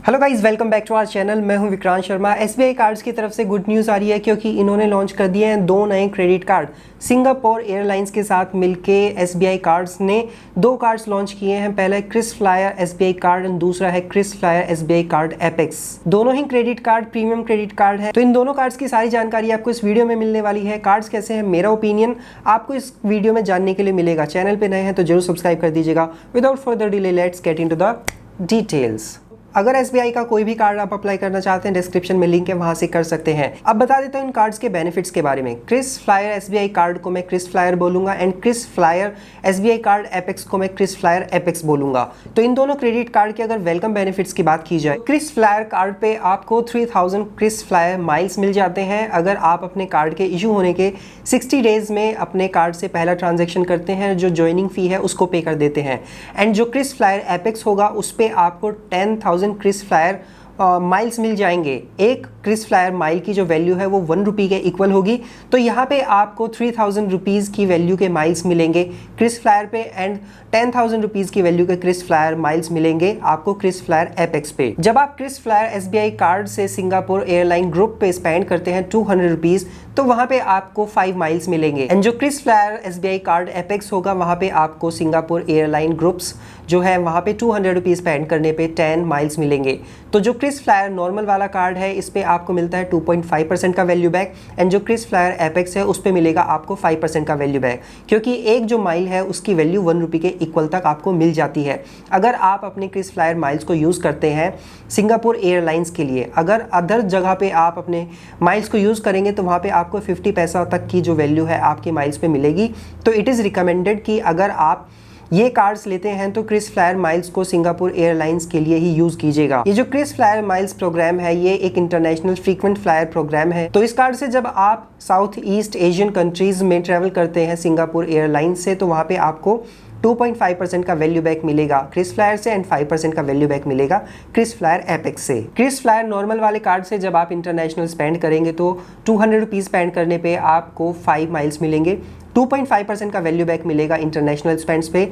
Hello guys, welcome back to our channel. मैं हूं Vikrant Sharma. SBI cards की तरफ से गुड न्यूज़ आ रही है क्योंकि इन्होंने लॉन्च कर दिए हैं दो नए क्रेडिट कार्ड। सिंगापुर एयरलाइंस के साथ मिलके एसबीआई कार्ड्स ने दो कार्ड्स लॉन्च किए हैं। पहला है क्रिस फ्लायर एसबीआई कार्ड और दूसरा है KrisFlyer SBI card apex. दोनों ही credit card premium credit card है। तो इन दोनों कार्ड्स की सारी जानकारी आपको इस वीडियो में मिलने वाली है। कार्ड्स कैसे हैं, मेरा ओपिनियन आपको इस वीडियो में जानने के लिए मिलेगा। चैनल पे नए हैं तो जरूर सब्सक्राइब कर दीजिएगा। Without further delay let's get into the details. अगर एसबीआई का कोई भी कार्ड आप अप्लाई करना चाहते हैं, डिस्क्रिप्शन में लिंक है, वहां से कर सकते हैं। अब बता देता हूं इन कार्ड्स के बेनिफिट्स के बारे में। क्रिस फ्लायर एसबीआई कार्ड को मैं क्रिस फ्लायर बोलूंगा and KrisFlyer SBI card Apex को मैं क्रिस फ्लायर एपेक्स बोलूंगा। तो इन दोनों क्रेडिट कार्ड के अगर वेलकम बेनिफिट्स की बात की जाए, क्रिस फ्लायर कार्ड पे आपको 3000 क्रिस फ्लायर माइल्स मिल जाते हैं अगर आप अपने कार्ड के इशू होने के 60 डेज में अपने कार्ड से पहला ट्रांजेक्शन करते हैं, जो ज्वाइनिंग फी है उसको पे कर देते हैं। एंड जो क्रिस फ्लायर एपेक्स होगा उस पर आपको 10,000 क्रिस फ्लायर माइल्स मिल जाएंगे। एक क्रिस फ्लायर माइल की जो वैल्यू है वो 1 रुपये के इक्वल होगी। तो यहाँ पे आपको 3000 रुपीज़ की वैल्यू के माइल्स मिलेंगे क्रिस फ्लायर पे एंड 10,000 रुपीज़ की वैल्यू के क्रिस फ्लायर माइल्स मिलेंगे आपको क्रिस फ्लायर एपेक्स पे। जब आप क्रिस फ्लायर एसबीआई कार्ड से सिंगापुर एयरलाइन ग्रुप पे स्पेंड करते हैं 200 रुपीज़, तो वहाँ पे आपको 5 माइल्स मिलेंगे। एंड जो KrisFlyer SBI card Apex होगा वहाँ पे आपको सिंगापुर एयरलाइन ग्रुप्स जो है वहाँ पे 200 रुपीज़ स्पेंड करने पे 10 माइल्स मिलेंगे। तो जो क्रिस फ्लायर नॉर्मल वाला कार्ड है इस पे आपको मिलता है 2.5% का वैल्यू बैक एंड जो क्रिस फ्लायर एपेक्स है उस पे मिलेगा आपको 5% का वैल्यू बैक, क्योंकि एक जो माइल है उसकी वैल्यू 1 रुपये के इक्वल तक आपको मिल जाती है अगर आप अपने क्रिस फ्लायर माइल्स को यूज़ करते हैं सिंगापुर एयरलाइंस के लिए। अगर अदर जगह पे आप अपने माइल्स को यूज़ करेंगे तो वहाँ पे आपको 50 पैसा तक की जो वैल्यू है आपके माइल्स पे मिलेगी। तो इट इज़ रिकमेंडेड कि अगर आप ये कार्ड्स लेते हैं तो क्रिस फ्लायर माइल्स को सिंगापुर एयरलाइंस के लिए ही यूज कीजिएगा। ये जो क्रिस फ्लायर माइल्स प्रोग्राम है ये एक इंटरनेशनल फ्रीक्वेंट फ्लायर प्रोग्राम है। तो इस कार्ड से जब आप साउथ ईस्ट एशियन कंट्रीज में ट्रेवल करते हैं सिंगापुर एयरलाइंस से, तो वहाँ पे आपको 2.5% का वैल्यू बैक मिलेगा क्रिस फ्लायर से एंड 5% का वैल्यू बैक मिलेगा क्रिस फ्लायर एपेक्स से। क्रिस फ्लायर नॉर्मल वाले कार्ड से जब आप इंटरनेशनल स्पेंड करेंगे तो 200 रुपीज़ स्पेंड करने पे आपको 5 माइल्स मिलेंगे। 2.5% का वैल्यू बैक मिलेगा इंटरनेशनल स्पेंड्स पे।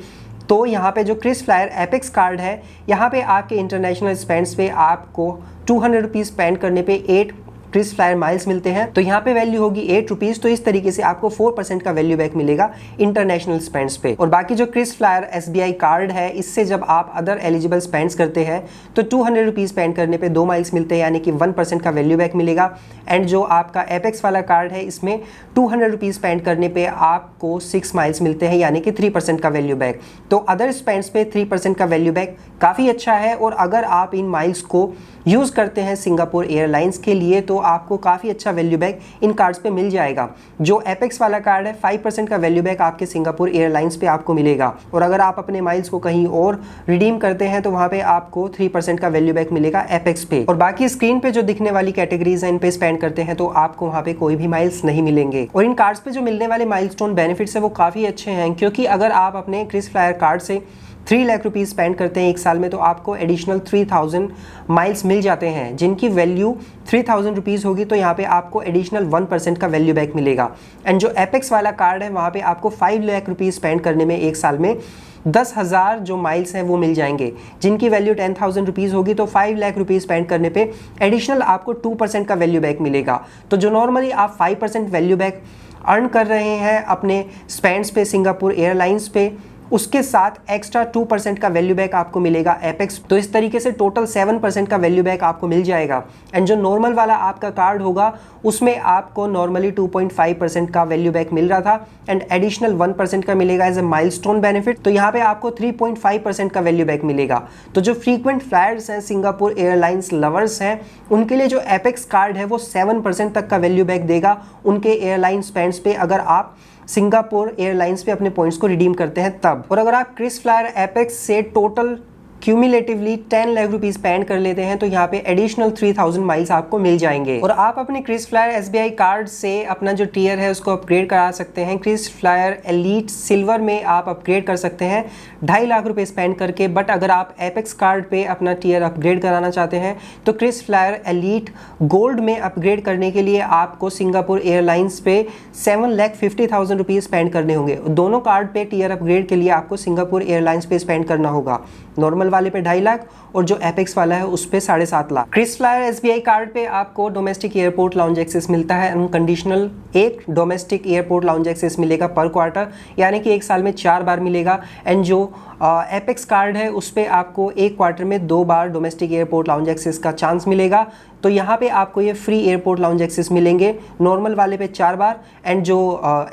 तो यहाँ पे जो क्रिस फ्लायर एपेक्स कार्ड है यहाँ पे आपके इंटरनेशनल स्पेंड्स पे आपको 200 रुपीज़ स्पेंड करने पे 8 क्रिस फ्लायर माइल्स मिलते हैं। तो यहाँ पे वैल्यू होगी 8 रुपीज़। तो इस तरीके से आपको 4% का वैल्यू बैक मिलेगा इंटरनेशनल स्पेंड्स पे। और बाकी जो क्रिस फ्लायर एसबीआई कार्ड है इससे जब आप अदर एलिजिबल स्पेंड्स करते हैं तो 200 रुपीज़ स्पेंड करने पे 2 माइल्स मिलते हैं, यानी कि 1% का वैल्यू बैक मिलेगा। एंड जो आपका एपेक्स वाला कार्ड है इसमें 200 रुपीज़ स्पेंड करने पे आपको 6 माइल्स मिलते हैं, यानी कि 3% का वैल्यू बैक। तो अदर स्पेंड्स पे 3% का वैल्यू बैक काफ़ी अच्छा है। और अगर आप इन माइल्स को यूज़ करते हैं सिंगापुर एयरलाइंस के लिए तो आपको काफ़ी अच्छा वैल्यू बैक इन कार्ड्स पे मिल जाएगा। जो एपेक्स वाला कार्ड है 5% का वैल्यू बैक आपके सिंगापुर एयरलाइंस पे आपको मिलेगा। और अगर आप अपने माइल्स को कहीं और रिडीम करते हैं तो वहाँ पे आपको 3% का वैल्यू बैक मिलेगा एपेक्स पे। और बाकी स्क्रीन पे जो दिखने वाली कैटेगरीज हैं इन पे स्पेंड करते हैं तो आपको वहाँ पे कोई भी माइल्स नहीं मिलेंगे। और इन कार्ड्स पे जो मिलने वाले माइलस्टोन बेनिफिट्स है वो काफ़ी अच्छे हैं, क्योंकि अगर आप अपने क्रिस फ्लायर कार्ड से 3 लाख रुपीज़ स्पेंड करते हैं एक साल में तो आपको एडिशनल 3000 माइल्स मिल जाते हैं, जिनकी वैल्यू 3000 रुपीज़ होगी। तो यहाँ पे आपको एडिशनल 1% का वैल्यू बैक मिलेगा। एंड जो एपेक्स वाला कार्ड है वहाँ पे आपको 5 लाख रुपीज़ स्पेंड करने में एक साल में 10,000 जो माइल्स हैं वो मिल जाएंगे, जिनकी वैल्यू 10,000 रुपीज़ होगी। तो 5 लाख रुपीज़ स्पेंड करने पे एडिशनल आपको 2% का वैल्यू बैक मिलेगा। तो जो नॉर्मली आप 5% वैल्यू बैक अर्न कर रहे हैं अपने स्पेंड्स पे सिंगापुर एयरलाइंस पे, उसके साथ एक्स्ट्रा 2% का वैल्यू बैक आपको मिलेगा एपेक्स। तो इस तरीके से टोटल 7% का वैल्यू बैक आपको मिल जाएगा। एंड जो नॉर्मल वाला आपका कार्ड होगा उसमें आपको नॉर्मली 2.5% का वैल्यू बैक मिल रहा था एंड एडिशनल 1% का मिलेगा एज ए माइलस्टोन बेनिफिट। तो यहाँ पे आपको 3.5% का वैल्यू बैक मिलेगा। तो जो फ्रीक्वेंट फ्लायर्स हैं, सिंगापुर एयरलाइंस लवर्स हैं, उनके लिए जो एपेक्स कार्ड है वो 7% तक का वैल्यू बैक देगा उनके एयरलाइन स्पेंड्स पे अगर आप सिंगापुर एयरलाइंस पे अपने पॉइंट्स को रिडीम करते हैं तब। और अगर आप क्रिस फ्लायर एपेक्स से total cumulatively 10 lakh rupees spend कर लेते हैं तो यहाँ पे एडिशनल 3000 माइल्स आपको मिल जाएंगे। और आप अपने क्रिस फ्लायर एसबीआई कार्ड से अपना जो टियर है उसको अपग्रेड करा सकते हैं। क्रिस फ्लायर एलीट सिल्वर में आप अपग्रेड कर सकते हैं 2.5 लाख रुपए स्पेंड करके। बट अगर आप एपेक्स कार्ड पे अपना टियर अपग्रेड कराना चाहते हैं तो क्रिस फ्लायर एलीट गोल्ड में अपग्रेड करने के लिए आपको सिंगापुर एयरलाइंस पे 7,50,000 रुपीज़ स्पेंड करने होंगे। दोनों कार्ड पे टियर अपग्रेड के लिए आपको सिंगापुर एयरलाइंस पे स्पेंड करना होगा। नॉर्मल वाले पे 2.5 लाख और जो एपेक्स वाला है उस पे 7.5 लाख। क्रिसफ्लायर SBI कार्ड पे आपको डोमेस्टिक एयरपोर्ट लाउंज एक्सेस मिलता है अनकंडीशनल। एक डोमेस्टिक एयरपोर्ट लाउंज एक्सेस मिलेगा पर क्वार्टर, यानी कि एक साल में 4 बार मिलेगा। एंड जो एपेक्स कार्ड है उस पे आपको एक क्वार्टर में 2 बार डोमेस्टिक एयरपोर्ट लाउंज एक्सेस का चांस मिलेगा। तो यहाँ पे आपको ये फ्री एयरपोर्ट लाउंज एक्सेस मिलेंगे, नॉर्मल वाले पे 4 बार एंड जो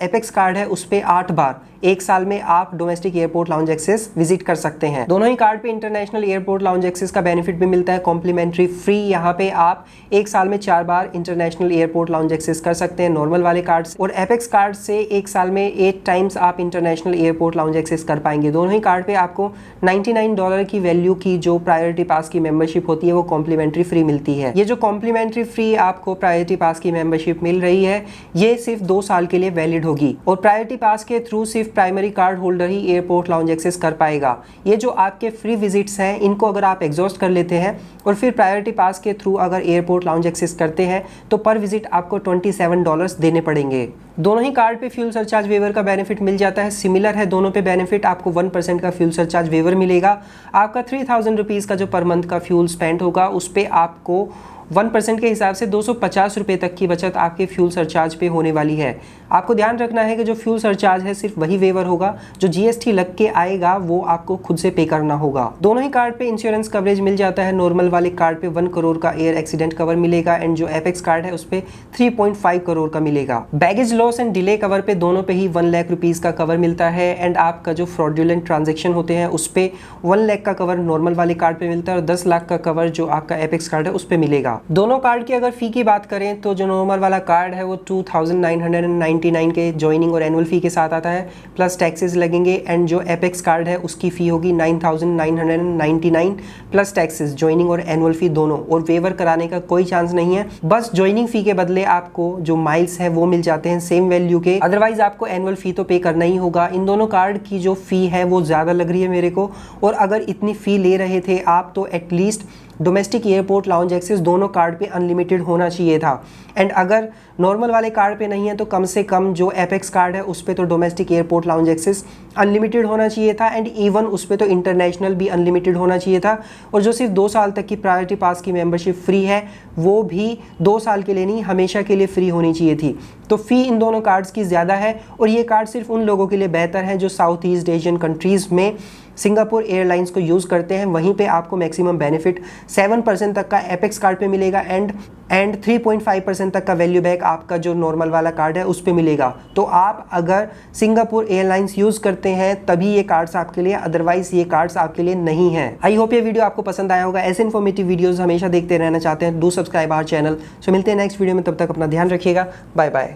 एपेक्स कार्ड है उस पे 8 बार एक साल में आप domestic airport lounge access visit कर सकते हैं। दोनों ही कार्ड पे इंटरनेशनल एयरपोर्ट लाउंज एक्सेस का बेनिफिट भी मिलता है कॉम्प्लीमेंट्री फ्री। यहाँ पे आप एक साल में 4 बार इंटरनेशनल एयरपोर्ट लाउंज एक्सेस कर सकते हैं नॉर्मल वाले कार्ड से, और एपेक्स कार्ड से एक साल में 8 टाइम्स आप इंटरनेशनल एयरपोर्ट लाउंज एक्सेस कर पाएंगे। दोनों ही कार्ड पे आपको $99 की वैल्यू की जो प्रायोरिटी पास की मेंबरशिप होती है वो कॉम्प्लीमेंट्री फ्री मिलती है। ये जो कॉम्प्लीमेंट्री फ्री आपको प्रायोरिटी पास की मेंबरशिप मिल रही है ये सिर्फ 2 साल के लिए वैलिड होगी, और प्रायोरिटी पास के थ्रू सिर्फ प्राइमरी कार्ड होल्डर ही एयरपोर्ट लाउंज एक्सेस कर पाएगा। ये जो आपके फ्री विजिट्स हैं इनको अगर आप एग्जॉस्ट कर लेते हैं और फिर प्रायोरिटी पास के थ्रू अगर एयरपोर्ट लाउंज एक्सेस करते हैं तो पर विजिट आपको $27 देने पड़ेंगे। दोनों ही कार्ड पे फ्यूल सरचार्ज वेवर का बेनिफिट मिल जाता है, सिमिलर है दोनों पे बेनिफिट। आपको 1% का फ्यूल सरचार्ज वेवर मिलेगा। आपका 3000 रुपीज़ का जो पर मंथ का फ्यूल स्पेंड होगा उस पर आपको 1% के हिसाब से 250 रुपये तक की बचत आपके फ्यूल सरचार्ज पे होने वाली है। आपको ध्यान रखना है कि जो फ्यूल सरचार्ज है सिर्फ वही वेवर होगा, जो GST लग के आएगा वो आपको खुद से पे करना होगा। दोनों ही कार्ड पे इंश्योरेंस कवरेज मिल जाता है। नॉर्मल वाले कार्ड पे 1 करोड़ का एयर एक्सीडेंट कवर मिलेगा एंड जो एपेक्स कार्ड है उस पे 3.5 करोड़ का मिलेगा। Baggage loss and delay cover पे दोनों पे ही 1 लाख रुपीज़ का कवर मिलता है एंड आपका जो फ्रॉडुलेंट ट्रांजेक्शन होते हैं उस पे 1 लाख का कवर नॉर्मल वाले कार्ड पे मिलता है और 10 लाख का कवर जो आपका एपेक्स कार्ड है उस पे मिलेगा। दोनों कार्ड की अगर फी की बात करें तो जो नॉर्मल वाला कार्ड है वो 2999 के ज्वाइनिंग और एनुअल फी के साथ आता है, प्लस टैक्सेस लगेंगे। एंड जो एपेक्स कार्ड है उसकी फ़ी होगी 9999 प्लस टैक्सेस, ज्वाइनिंग और एनुअल फी दोनों, और वेवर कराने का कोई चांस नहीं है। बस ज्वाइनिंग फ़ी के बदले आपको जो माइल्स है वो मिल जाते हैं सेम वैल्यू के, अदरवाइज आपको एनुअल फी तो पे करना ही होगा। इन दोनों कार्ड की जो फ़ी है वो ज़्यादा लग रही है मेरे को, और अगर इतनी फ़ी ले रहे थे आप तो at least domestic airport lounge access दोनों कार्ड पे अनलिमिटेड होना चाहिए था। एंड अगर नॉर्मल वाले कार्ड पे नहीं है तो कम से कम जो एपेक्स कार्ड है उस पे तो domestic airport lounge access unlimited होना चाहिए था एंड इवन उस पे तो इंटरनेशनल भी अनलिमिटेड होना चाहिए था। और जो सिर्फ 2 साल तक की प्रायोरिटी पास की मेंबरशिप फ्री है वो भी 2 साल के लिए नहीं, हमेशा के लिए फ्री होनी चाहिए थी। तो फ़ी इन दोनों कार्ड्स की ज़्यादा है, और ये कार्ड सिर्फ उन लोगों के लिए बेहतर है जो साउथ ईस्ट एशियन कंट्रीज़ में सिंगापुर एयरलाइंस को यूज़ करते हैं। वहीं पे आपको मैक्सिमम बेनिफिट 7% तक का एपेक्स कार्ड पे मिलेगा एंड 3.5% तक का वैल्यू बैक आपका जो नॉर्मल वाला कार्ड है उस पे मिलेगा। तो आप अगर सिंगापुर एयरलाइंस यूज़ करते हैं तभी ये कार्ड्स आपके लिए, अदरवाइज ये कार्ड्स आपके लिए नहीं है। आई होप ये वीडियो आपको पसंद आया होगा। ऐसे इन्फॉर्मेटिव वीडियोज़ हमेशा देखते रहना चाहते हैं, डू सब्सक्राइब आवर चैनल। सो मिलते हैं नेक्स्ट वीडियो में, तब तक अपना ध्यान रखिएगा। Bye bye.